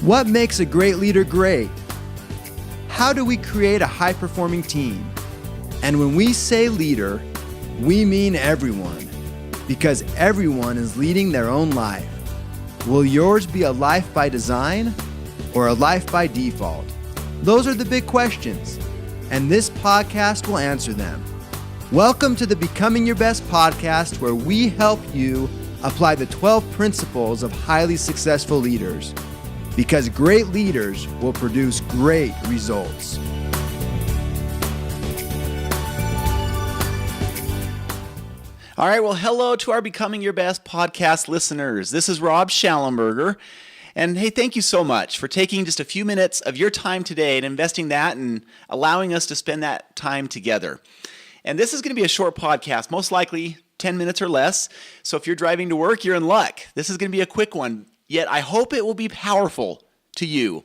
What makes a great leader great? How do we create a high-performing team? And when we say leader, we mean everyone, because everyone is leading their own life. Will yours be a life by design or a life by default? Those are the big questions, and this podcast will answer them. Welcome to the Becoming Your Best podcast, where we help you apply the 12 principles of highly successful leaders, because great leaders will produce great results. All right, well, hello to our Becoming Your Best podcast listeners. This is Rob Schallenberger. And hey, thank you so much for taking just a few minutes of your time today and investing that and allowing us to spend that time together. And this is going to be a short podcast, most likely 10 minutes or less. So if you're driving to work, you're in luck. This is going to be a quick one, yet I hope it will be powerful to you.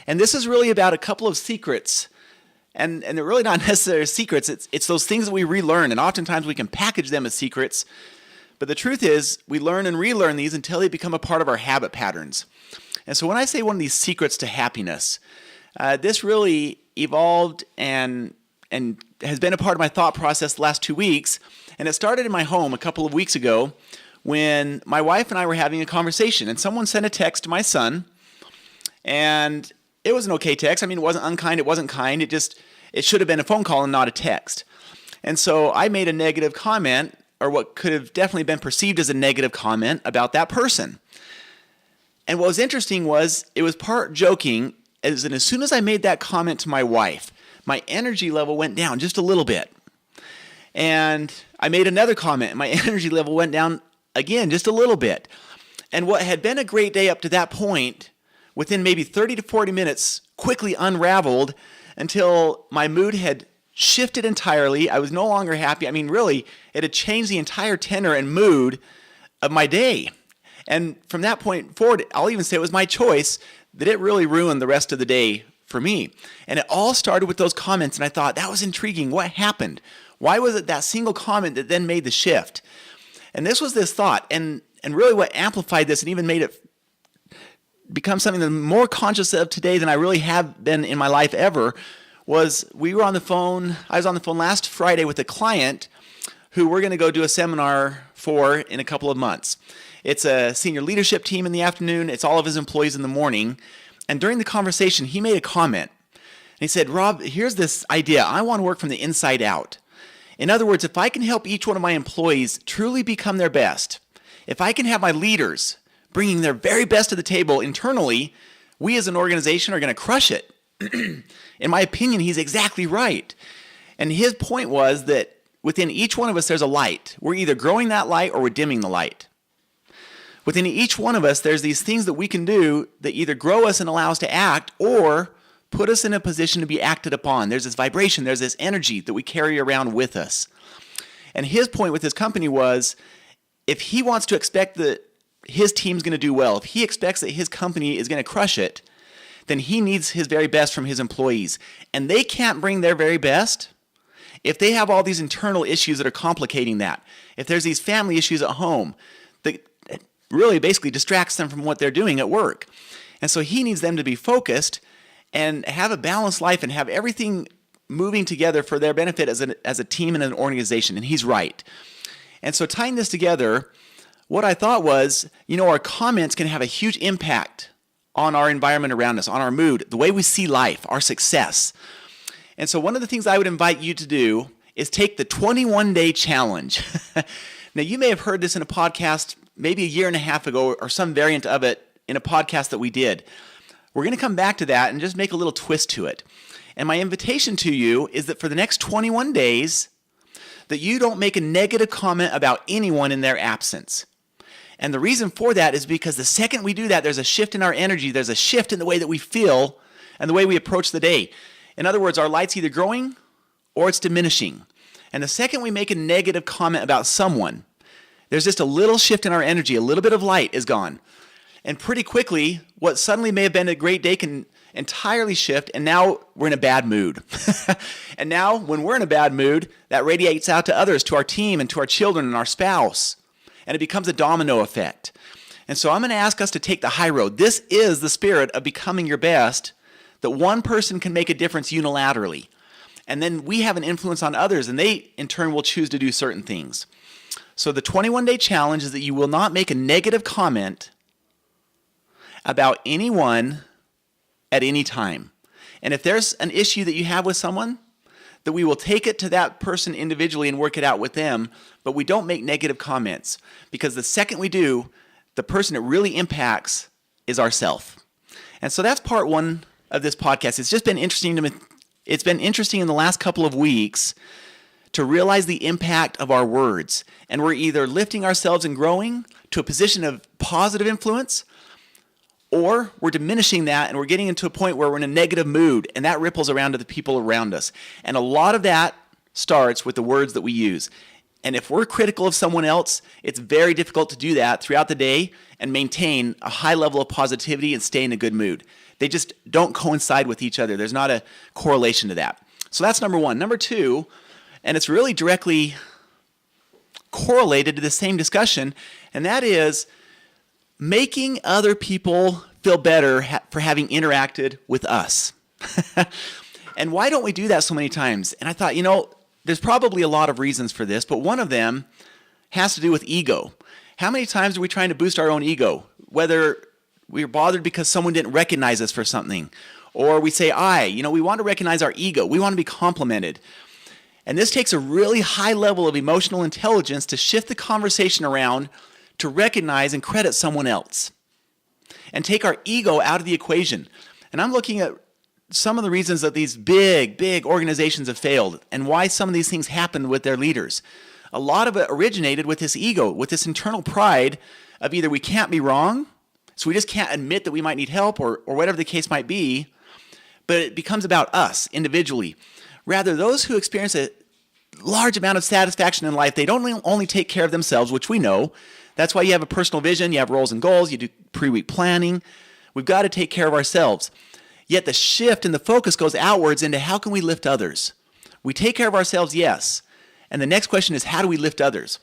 And this is really about a couple of secrets. And they're really not necessarily secrets. It's those things that we relearn, and oftentimes we can package them as secrets. But the truth is, we learn and relearn these until they become a part of our habit patterns. And so when I say one of these secrets to happiness, this really evolved and has been a part of my thought process the last 2 weeks. And it started in my home a couple of weeks ago when my wife and I were having a conversation, and someone sent a text to my son, and it was an okay text. I mean, it wasn't unkind, it wasn't kind, it should have been a phone call and not a text. And so I made a negative comment, or what could have definitely been perceived as a negative comment about that person. And what was interesting was, it was part joking, as soon as I made that comment to my wife, my energy level went down just a little bit. And I made another comment, and my energy level went down again just a little bit. And what had been a great day up to that point, within maybe 30 to 40 minutes, quickly unraveled until my mood had shifted entirely. I was no longer happy. I mean, really, it had changed the entire tenor and mood of my day. And from that point forward, I'll even say it was my choice that it really ruined the rest of the day for me. And it all started with those comments, and I thought, that was intriguing. What happened? Why was it that single comment that then made the shift? And this was this thought, and really what amplified this and even made it become something that I'm more conscious of today than I really have been in my life ever, was I was on the phone last Friday with a client who we're going to go do a seminar for in a couple of months. It's a senior leadership team in the afternoon. It's all of his employees in the morning. And during the conversation, he made a comment. And he said, Rob, here's this idea. I want to work from the inside out. In other words, if I can help each one of my employees truly become their best, if I can have my leaders bringing their very best to the table internally, we as an organization are going to crush it. In my opinion, he's exactly right. And his point was that within each one of us, there's a light. We're either growing that light or we're dimming the light. Within each one of us, there's these things that we can do that either grow us and allow us to act or put us in a position to be acted upon. There's this vibration, there's this energy that we carry around with us. And his point with his company was, if he wants to expect that his team's going to do well, if he expects that his company is going to crush it, then he needs his very best from his employees. And they can't bring their very best if they have all these internal issues that are complicating that. If there's these family issues at home that really basically distracts them from what they're doing at work. And so he needs them to be focused and have a balanced life and have everything moving together for their benefit as a team and an organization. And he's right. And so tying this together, what I thought was, our comments can have a huge impact on our environment around us, on our mood, the way we see life, our success. And so one of the things I would invite you to do is take the 21-day challenge. Now, you may have heard this in a podcast maybe a year and a half ago, or some variant of it in a podcast that we did. We're going to come back to that and just make a little twist to it. And my invitation to you is that for the next 21 days, that you don't make a negative comment about anyone in their absence. And the reason for that is because the second we do that, there's a shift in our energy, there's a shift in the way that we feel and the way we approach the day. In other words, our light's either growing or it's diminishing. And the second we make a negative comment about someone, there's just a little shift in our energy, a little bit of light is gone. And pretty quickly, what suddenly may have been a great day can entirely shift, and now we're in a bad mood. And now, when we're in a bad mood, that radiates out to others, to our team and to our children and our spouse. And it becomes a domino effect. And so I'm going to ask us to take the high road. This is the spirit of becoming your best, that one person can make a difference unilaterally. And then we have an influence on others, and they, in turn, will choose to do certain things. So the 21-day challenge is that you will not make a negative comment about anyone at any time. And if there's an issue that you have with someone, that we will take it to that person individually and work it out with them, but we don't make negative comments. Because the second we do, the person it really impacts is ourself. And so that's part one of this podcast. It's just been interesting to me. It's been interesting in the last couple of weeks to realize the impact of our words. And we're either lifting ourselves and growing to a position of positive influence, or we're diminishing that and we're getting into a point where we're in a negative mood, and that ripples around to the people around us. And a lot of that starts with the words that we use. And if we're critical of someone else, it's very difficult to do that throughout the day and maintain a high level of positivity and stay in a good mood. They just don't coincide with each other. There's not a correlation to that. So that's number one. Number two, and it's really directly correlated to the same discussion, and that is making other people feel better for having interacted with us. And why don't we do that so many times? And I thought, there's probably a lot of reasons for this, but one of them has to do with ego. How many times are we trying to boost our own ego? Whether we're bothered because someone didn't recognize us for something, or we say, we want to recognize our ego. We want to be complimented. And this takes a really high level of emotional intelligence to shift the conversation around to recognize and credit someone else and take our ego out of the equation. And I'm looking at some of the reasons that these big organizations have failed and why some of these things happened with their leaders. A lot of it originated with this ego, with this internal pride of either we can't be wrong, so we just can't admit that we might need help, or whatever the case might be, but it becomes about us individually. Rather, those who experience a large amount of satisfaction in life, they don't only take care of themselves, which we know. That's why you have a personal vision, you have roles and goals, you do pre-week planning. We've got to take care of ourselves. Yet the shift and the focus goes outwards into how can we lift others? We take care of ourselves, yes. And the next question is, how do we lift others?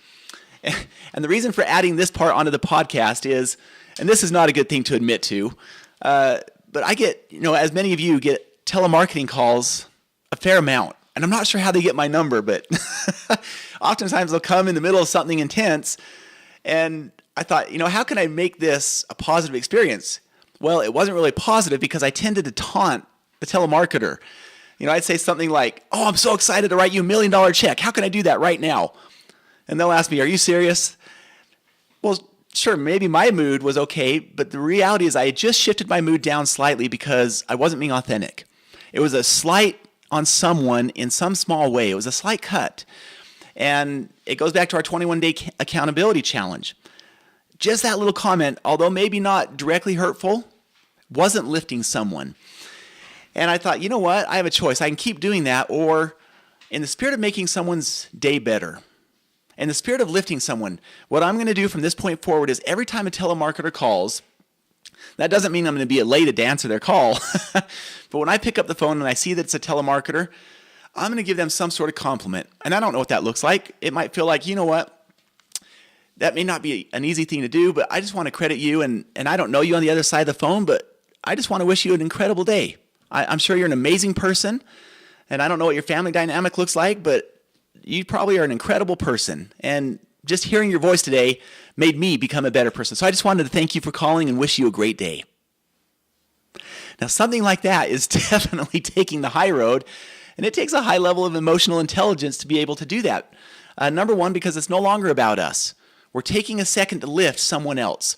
And the reason for adding this part onto the podcast is, and this is not a good thing to admit to, but I get, as many of you get telemarketing calls a fair amount. And I'm not sure how they get my number, but oftentimes they'll come in the middle of something intense. And I thought, how can I make this a positive experience? Well, it wasn't really positive because I tended to taunt the telemarketer. I'd say something like, "Oh, I'm so excited to write you $1 million check. How can I do that right now?" And they'll ask me, "Are you serious?" Well, sure, maybe my mood was okay, but the reality is I had just shifted my mood down slightly because I wasn't being authentic. It was a slight on someone in some small way. It was a slight cut. And it goes back to our 21-day accountability challenge. Just that little comment, although maybe not directly hurtful, wasn't lifting someone. And I thought, you know what? I have a choice. I can keep doing that, or in the spirit of making someone's day better, in the spirit of lifting someone, what I'm going to do from this point forward is every time a telemarketer calls, that doesn't mean I'm going to be elated to answer their call, but when I pick up the phone and I see that it's a telemarketer, I'm going to give them some sort of compliment. And I don't know what that looks like. It might feel like, you know what? That may not be an easy thing to do, but I just want to credit you, and I don't know you on the other side of the phone, but I just want to wish you an incredible day. I'm sure you're an amazing person, and I don't know what your family dynamic looks like, but you probably are an incredible person. And just hearing your voice today made me become a better person. So I just wanted to thank you for calling and wish you a great day. Now, something like that is definitely taking the high road, and it takes a high level of emotional intelligence to be able to do that. Number one, because it's no longer about us. We're taking a second to lift someone else.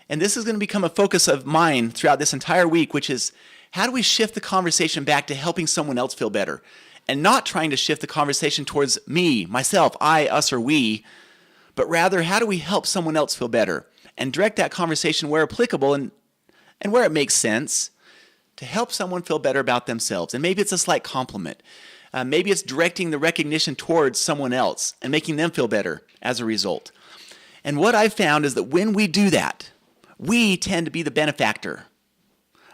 And this is going to become a focus of mine throughout this entire week, which is how do we shift the conversation back to helping someone else feel better? And not trying to shift the conversation towards me, myself, I, us, or we, but rather how do we help someone else feel better? And direct that conversation where applicable and where it makes sense to help someone feel better about themselves. And maybe it's a slight compliment. Maybe it's directing the recognition towards someone else and making them feel better as a result. And what I've found is that when we do that, we tend to be the benefactor.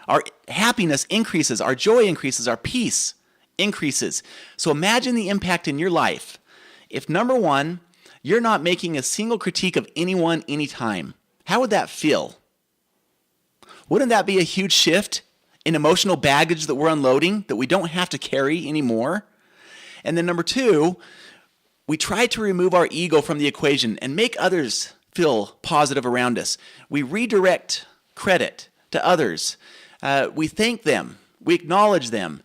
Our happiness increases, our joy increases, our peace increases. So imagine the impact in your life if, number one, you're not making a single critique of anyone anytime. How would that feel? Wouldn't that be a huge shift in emotional baggage that we're unloading that we don't have to carry anymore? And then number 2, we try to remove our ego from the equation and make others feel positive around us. We redirect credit to others. We thank them. We acknowledge them.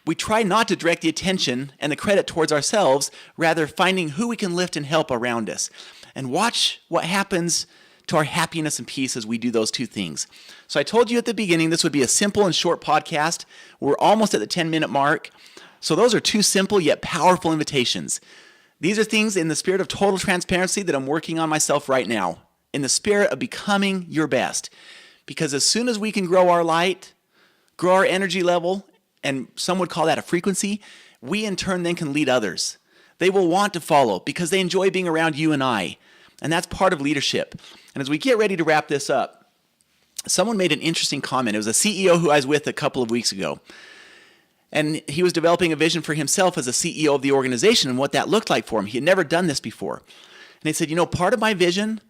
We try not to direct the attention and the credit towards ourselves, rather finding who we can lift and help around us. And watch what happens to our happiness and peace as we do those two things. So I told you at the beginning this would be a simple and short podcast. We're almost at the 10-minute mark. So those are 2 simple yet powerful invitations. These are things in the spirit of total transparency that I'm working on myself right now, in the spirit of becoming your best. Because as soon as we can grow our light, grow our energy level, and some would call that a frequency, we in turn then can lead others. They will want to follow because they enjoy being around you and I. And that's part of leadership. And as we get ready to wrap this up, someone made an interesting comment. It was a CEO who I was with a couple of weeks ago. And he was developing a vision for himself as a CEO of the organization and what that looked like for him. He had never done this before. And he said, part of my vision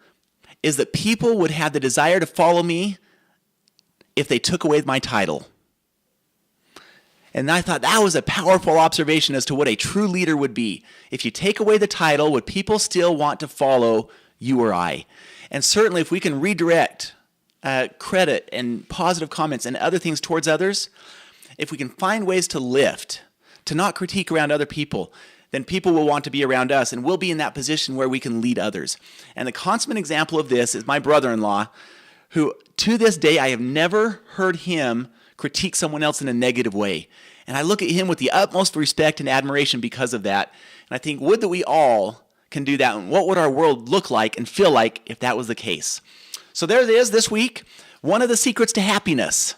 is that people would have the desire to follow me if they took away my title. And I thought that was a powerful observation as to what a true leader would be. If you take away the title, would people still want to follow you or I? And certainly if we can redirect credit and positive comments and other things towards others, if we can find ways to lift, to not critique around other people, then people will want to be around us and we'll be in that position where we can lead others. And the consummate example of this is my brother-in-law, who to this day I have never heard him critique someone else in a negative way. And I look at him with the utmost respect and admiration because of that. And I think, would that we all can do that? And what would our world look like and feel like if that was the case? So there it is this week. One of the secrets to happiness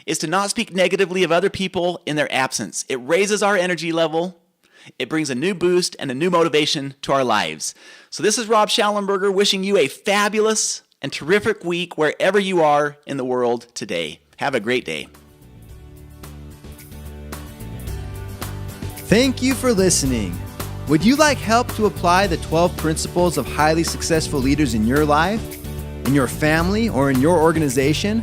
is to not speak negatively of other people in their absence. It raises our energy level. It brings a new boost and a new motivation to our lives. So this is Rob Schallenberger wishing you a fabulous and terrific week wherever you are in the world today. Have a great day. Thank you for listening. Would you like help to apply the 12 principles of highly successful leaders in your life, in your family, or in your organization?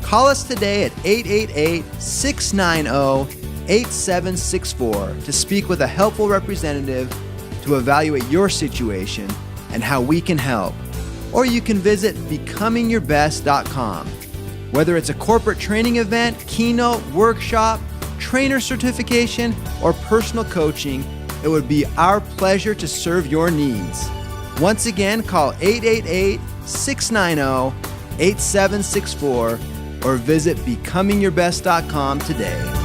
Call us today at 888-690-8764 to speak with a helpful representative to evaluate your situation and how we can help. Or you can visit BecomingYourBest.com. Whether it's a corporate training event, keynote, workshop, trainer certification, or personal coaching, it would be our pleasure to serve your needs. Once again, call 888-690-8764 or visit BecomingYourBest.com today.